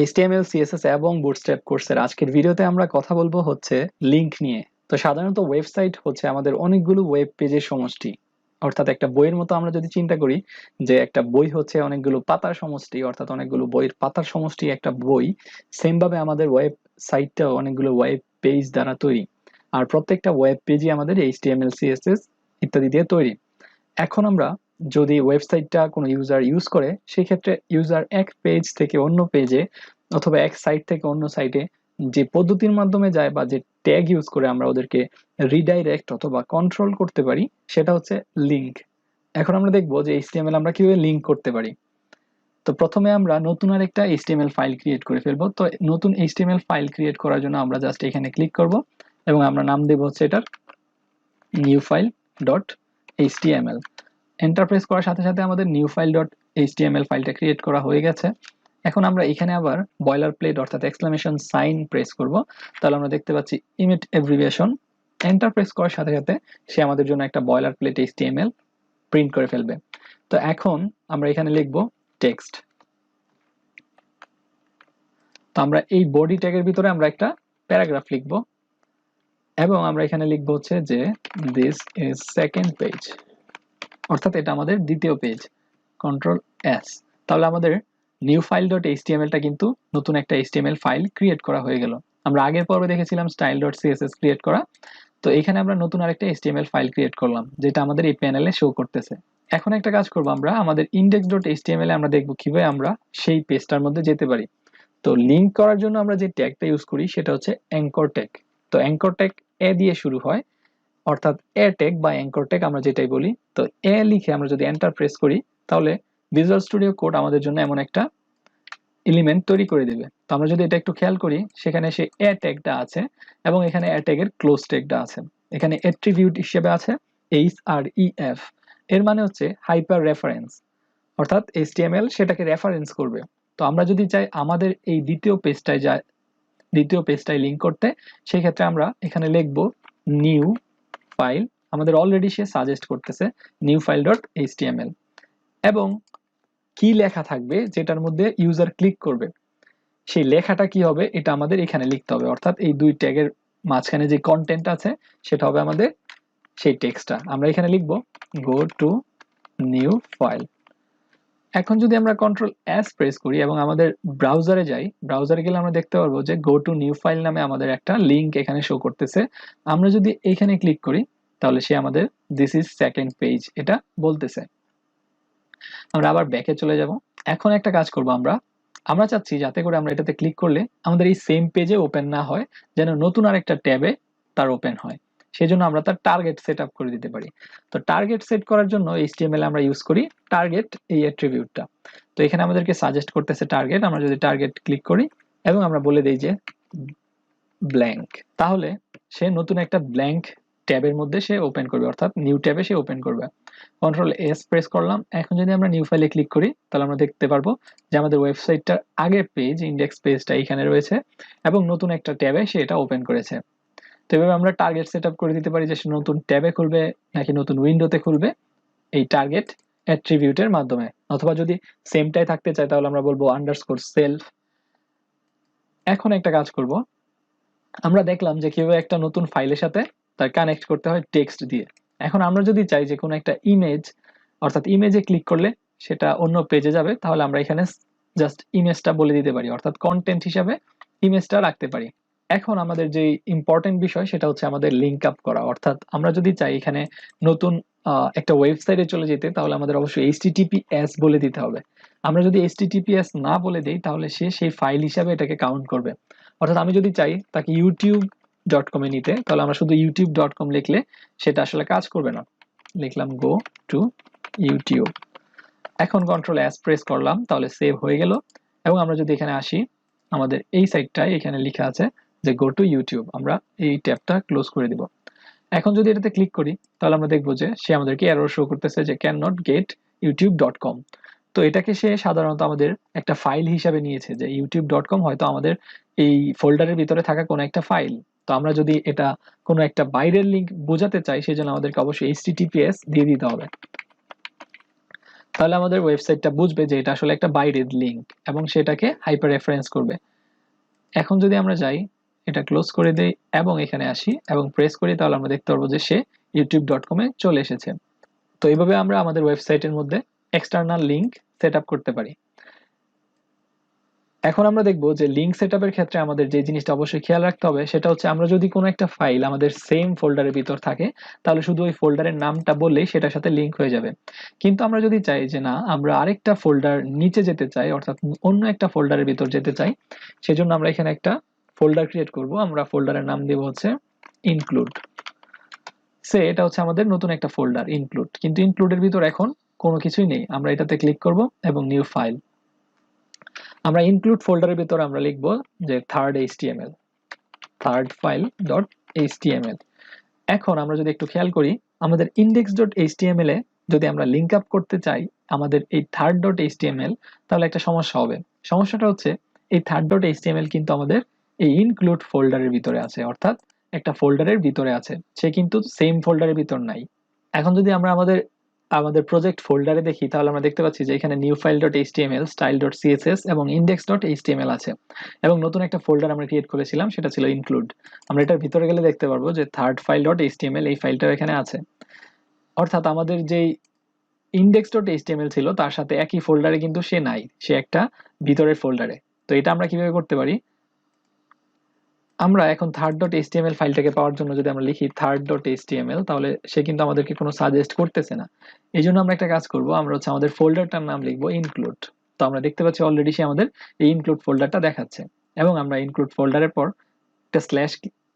HTML, CSS এবং Bootstrap কোর্সের আজকের ভিডিওতে আমরা কথা বলবো হচ্ছে লিংক নিয়ে। তো সাধারণত ওয়েবসাইট হচ্ছে আমাদের অনেকগুলো ওয়েব পেজের সমষ্টি, অর্থাৎ একটা বইয়ের মতো আমরা যদি চিন্তা করি যে একটা বই হচ্ছে অনেকগুলো পাতার সমষ্টি, অর্থাৎ অনেকগুলো বইয়ের পাতার সমষ্টি একটা বই, সেম ভাবে আমাদের ওয়েবসাইটটাও অনেকগুলো ওয়েব পেজ দ্বারা তৈরি। আর প্রত্যেকটা ওয়েব পেজই আমাদের HTML, CSS ইত্যাদি দিয়ে তৈরি। এখন আমরা যদি ওয়েবসাইটটা কোনো ইউজার ইউজ করে, সেই ক্ষেত্রে ইউজার এক পেজ থেকে অন্য পেজে অথবা এক সাইট থেকে অন্য সাইটে যে পদ্ধতির মাধ্যমে যায় বা যে ট্যাগ ইউজ করে আমরা ওদেরকে রিডাইরেক্ট অথবা কন্ট্রোল করতে পারি, সেটা হচ্ছে লিংক। এখন আমরা দেখবো যে HTML আমরা কিভাবে লিংক করতে পারি। তো প্রথমে আমরা নতুন আরেকটা HTML ফাইল ক্রিয়েট করে ফেলবো। তো নতুন HTML ফাইল ক্রিয়েট করার জন্য আমরা জাস্ট এখানে ক্লিক করব এবং আমরা নাম দেব হচ্ছে এটার new file dot HTML. Enter press করার সাথে সাথে আমাদের নিউ ফাইল ডট এইচটিএমএল ফাইলটা ক্রিয়েট করা হয়ে গেছে। এখন আমরা এখানে আবার বয়লার প্লেট অর্থাৎ এক্সক্লামেশন সাইন প্রেস করব। তাহলে আমরা দেখতে পাচ্ছি ইমেজ অ্যাব্রিভিয়েশন। এন্টার প্রেস করার সাথে সাথে সে আমাদের জন্য একটা বয়লার প্লেট এইচটিএমএল প্রিন্ট করে ফেলবে। তো এখন আমরা এখানে লিখব টেক্সট। তো আমরা এই বডি ট্যাগের ভিতরে আমরা একটা প্যারাগ্রাফ লিখব এবং আমরা এখানে লিখব হচ্ছে যে দিস ইজ সেকেন্ড পেজ, অর্থাৎ এটা আমাদের দ্বিতীয় পেজ। Control S. তাহলে আমাদের নিউ ফাইল ডট এইচটিএমএলটা কিন্তু নতুন একটা এইচটিএমএল ফাইল ক্রিয়েট করা হয়ে গেল। আমরা আগের পর্বে দেখেছিলাম স্টাইল ডট সিএসএস ক্রিয়েট করা। তো এখানে আমরা নতুন আরেকটা এইচটিএমএল ফাইল ক্রিয়েট করলাম, যেটা আমাদের এই প্যানেলে শো করতেছে। এখন একটা কাজ করব, আমরা আমাদের ইনডেক্স ডট এইচটিএমএল আমরা দেখব কিভাবে আমরা সেই পেজটার মধ্যে যেতে পারি। তো লিংক করার জন্য আমরা যে ট্যাগটা ইউজ করি সেটা হচ্ছে অ্যাঙ্কর ট্যাগ। তো অ্যাঙ্কর ট্যাগ এ দিয়ে শুরু হয়, অর্থাৎ এ ট্যাগ বা অ্যাঙ্কর ট্যাগ আমরা যেটাই বলি। তো এ লিখে আমরা যদি এন্টার প্রেস করি, তাহলে ভিজুয়াল স্টুডিও কোড আমাদের জন্য এমন একটা এলিমেন্ট তৈরি করে দেবে। তো আমরা যদি এটা একটু খেয়াল করি, সেখানে সে এ ট্যাগটা আছে এবং এখানে এ ট্যাগের ক্লোজ ট্যাগটা আছে। এখানে অ্যাট্রিবিউট হিসেবে আছে HREF। এর মানে হচ্ছে হাইপার রেফারেন্স, অর্থাৎ HTML সেটাকে রেফারেন্স করবে। তো আমরা যদি চাই আমাদের এই দ্বিতীয় পেজটায় লিংক করতে, সেই ক্ষেত্রে আমরা এখানে লিখব নিউ ফাইল। আমাদের অলরেডি সে সাজেস্ট করতেছে নিউ ফাইল ডট এইচটিএমএল, এবং কি লেখা থাকবে যেটার মধ্যে ইউজার ক্লিক করবে, সেই লেখাটা কি হবে এটা আমাদের এখানে লিখতে হবে। অর্থাৎ এই দুই ট্যাগের মাঝখানে যে কন্টেন্ট আছে সেটা হবে আমাদের সেই টেক্সটটা। আমরা এখানে লিখব গো টু নিউ ফাইল। এখন যদি আমরা কন্ট্রোল এস প্রেস করি এবং আমাদের ব্রাউজারে যাই, ব্রাউজারে গেলে আমরা দেখতে পারবো যে গো টু নিউ ফাইল নামে আমাদের একটা লিংক এখানে শো করতেছে। আমরা যদি এখানে ক্লিক করি, তাহলে সে আমাদের দিস ইজ সেকেন্ড পেজ এটা বলতেছে। আমরা আবার ব্যাকে চলে যাব। এখন একটা কাজ করব, আমরা চাচ্ছি যাতে করে আমরা এটাতে ক্লিক করলে আমাদের এই সেম পেজে ওপেন না হয়, যেন নতুন আরেকটা ট্যাবে তার ওপেন হয়। সেজন্য আমরা তার টার্গেট সেট আপ করে দিতে পারি। তো টার্গেট সেট করার জন্য HTML আমরা ইউজ করি টার্গেট এই অ্যাট্রিবিউটটা। তো এখানে আমাদেরকে সাজেস্ট করতেছে টার্গেট। আমরা যদি টার্গেট ক্লিক করি এবং আমরা বলে দিই যে ব্ল্যাঙ্ক, তাহলে সে নতুন একটা ব্ল্যাঙ্ক ট্যাবের মধ্যে সে ওপেন করবে, অর্থাৎ নিউ ট্যাবে সে ওপেন করবে। কন্ট্রোল এস প্রেস করলাম। এখন যদি আমরা নিউ ফাইলে ক্লিক করি, তাহলে আমরা দেখতে পারবো যে আমাদের ওয়েবসাইটটার আগের পেজ ইন্ডেক্স পেজটা এখানে রয়েছে এবং নতুন একটা ট্যাবে সে এটা ওপেন করেছে। তো এভাবে আমরা টার্গেট সেট আপ করে দিতে পারি যে সে নতুন ট্যাবে খুলবে নাকি নতুন উইন্ডোতে খুলবে, এই টার্গেট অ্যাট্রিবিউটের মাধ্যমে। অথবা যদি সেমটাই থাকতে চাই, তাহলে আমরা বলবো আন্ডারস্কোর সেলফ। এখন একটা কাজ করব, আমরা দেখলাম যে কিভাবে একটা নতুন ফাইলের সাথে তার কানেক্ট করতে হয় টেক্সট দিয়ে। এখন আমরা যদি চাই যে কোনো একটা ইমেজ, অর্থাৎ ইমেজে ক্লিক করলে সেটা অন্য পেজে যাবে, তাহলে আমরা এখানে জাস্ট ইমেজটা বলে দিতে পারি, অর্থাৎ কন্টেন্ট হিসাবে ইমেজটা রাখতে পারি। এখন আমাদের যে ইম্পর্টেন্ট বিষয় সেটা হচ্ছে আমাদের লিঙ্ক আপ করা। অর্থাৎ আমরা যদি চাই এখানে নতুন একটা ওয়েবসাইটে চলে যেতে, তাহলে আমাদের অবশ্যই HTTPS বলে দিতে হবে। আমরা যদি HTTPS না বলে দিই, তাহলে সে সেই ফাইল হিসাবে এটাকে কাউন্ট করবে। অর্থাৎ আমি যদি চাই তাকে youtube.com এ নিতে, তাহলে আমরা শুধু youtube.com লিখলে সেটা আসলে কাজ করবে না। লিখলাম গো টু ইউটিউব। এখন কন্ট্রোল এস প্রেস করলাম, তাহলে সেভ হয়ে গেল। এবং আমরা যদি এখানে আসি, আমাদের এই সাইটটায় এখানে লেখা আছে যে গো টু ইউটিউব। আমরা এই ট্যাবটা ক্লোজ করে দিব। এখন যদি এটাতে ক্লিক করি, তাহলে আমরা দেখবো যে সে আমাদেরকে এরর শো করতেছে যে ক্যান নট গেট youtube.com। তো এটাকে সে সাধারণত আমাদের একটা ফাইল হিসাবে নিয়েছে, যে youtube.com হয়তো আমাদের এই ফোল্ডারের ভিতরে থাকা কোনো একটা ফাইল। তো আমরা যদি এটা কোনো একটা বাইরের লিঙ্ক বোঝাতে চাই, সেজন্য আমাদেরকে অবশ্যই HTTPS দিয়ে দিতে হবে। তাহলে আমাদের ওয়েবসাইটটা বুঝবে যে এটা আসলে একটা বাইরের লিঙ্ক এবং সেটাকে হাইপার রেফারেন্স করবে। এখন যদি আমরা যাই, এটা ক্লোজ করে দেই এবং এখানে আসি এবং প্রেস করি, তাহলে আমরা দেখতে পারবো যে সে youtube.com এ চলে এসেছে। তো এইভাবে আমরা আমাদের ওয়েবসাইটের মধ্যে এক্সটার্নাল লিঙ্ক সেট আপ করতে পারি। এখন আমরা দেখব যে লিঙ্ক সেটআপের ক্ষেত্রে আমাদের যে জিনিসটা অবশ্যই খেয়াল রাখতে হবে সেটা হচ্ছে, আমরা যদি কোনো একটা ফাইল আমাদের সেম ফোল্ডারের ভিতর থাকে তাহলে শুধু ওই ফোল্ডারের নামটা বললেই সেটার সাথে লিঙ্ক হয়ে যাবে। কিন্তু আমরা যদি চাই যে না, আমরা আরেকটা ফোল্ডার নিচে যেতে চাই, অর্থাৎ অন্য একটা ফোল্ডারের ভিতর যেতে চাই, সেজন্য আমরা এখানে একটা ফোল্ডার ক্রিয়েট করব। আমরা ফোল্ডারের নাম দেব হচ্ছে ইনক্লুড। এটা হচ্ছে আমাদের নতুন একটা ফোল্ডার ইনক্লুড, কিন্তু ইনক্লুডের ভিতর এখন কোনো কিছুই নেই। আমরা এটাতে ক্লিক করব এবং নিউ ফাইল। আমরা ইনক্লুড ফোল্ডারের ভিতর আমরা লিখব যে থার্ড ফাইল ডট এইচটিএমএল। এখন আমরা যদি একটু খেয়াল করি, আমাদের index.html এ যদি আমরা লিঙ্ক আপ করতে চাই আমাদের এই থার্ড ডট এইচটিএমএল, তাহলে একটা সমস্যা হবে। সমস্যাটা হচ্ছে এই থার্ড ডট এইচটিএমএল কিন্তু আমাদের এই ইনক্লুড ফোল্ডারের ভিতরে আছে, অর্থাৎ একটা ফোল্ডারের ভিতরে আছে, সে কিন্তু সেম ফোল্ডারের ভিতর নাই। এখন যদি আমরা আমাদের প্রজেক্ট ফোল্ডারে দেখি, তাহলে আমরা দেখতে পাচ্ছি যে এখানে new file dot HTML, style dot CSS এবং ইন্ডেক্স ডট এইচটিএমএল আছে, এবং নতুন একটা ফোল্ডার আমরা ক্রিয়েট করেছিলাম, সেটা ছিল ইনক্লুড। আমরা এটার ভিতরে গেলে দেখতে পারবো যে থার্ড ফাইল ডট এইচটিএমএল এই ফাইলটাও এখানে আছে। অর্থাৎ আমাদের যেই ইন্ডেক্স ডট এইচটিএমএল ছিল তার সাথে একই ফোল্ডারে কিন্তু সে নাই, সে একটা ভিতরের ফোল্ডারে। তো এটা আমরা কিভাবে করতে পারি? আমরা এখন থার্ড ডট এইচটিএমএল ফাইলটাকে পাওয়ার জন্য যদি আমরা লিখি থার্ড ডট এইচটিএমএল, তাহলে সে কিন্তু আমাদেরকে কোনো সাজেস্ট করতেছে না। এই জন্য আমরা একটা কাজ করব, আমরা হচ্ছে আমাদের ফোল্ডারটার নাম লিখবো ইনক্লুড। তো আমরা দেখতে পাচ্ছি অলরেডি সে আমাদের এই ইনক্লুড ফোল্ডারটা দেখাচ্ছে, এবং আমরা ইনক্লুড ফোল্ডারের পর একটা স্ল্যাশ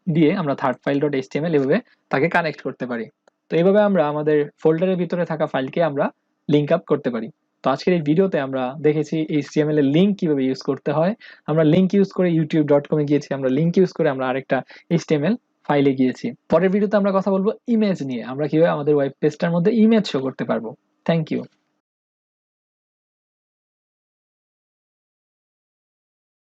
দিয়ে আমরা থার্ড ফাইল ডট এইচটিএমএল এভাবে তাকে কানেক্ট করতে পারি। তো এইভাবে আমরা আমাদের ফোল্ডারের ভিতরে থাকা ফাইলকে আমরা লিঙ্ক আপ করতে পারি। তো আজকের এই ভিডিওতে আমরা দেখেছি HTML এর লিঙ্ক কিভাবে ইউজ করতে হয়। আমরা লিঙ্ক ইউজ করে youtube.com এ গিয়েছি, আমরা লিঙ্ক ইউজ করে আমরা আরেকটা HTML ফাইলে গিয়েছি। পরের ভিডিওতে আমরা কথা বলবো ইমেজ নিয়ে, আমরা কিভাবে আমাদের ওয়েব পেজটার মধ্যে ইমেজ শো করতে পারবো। Thank you.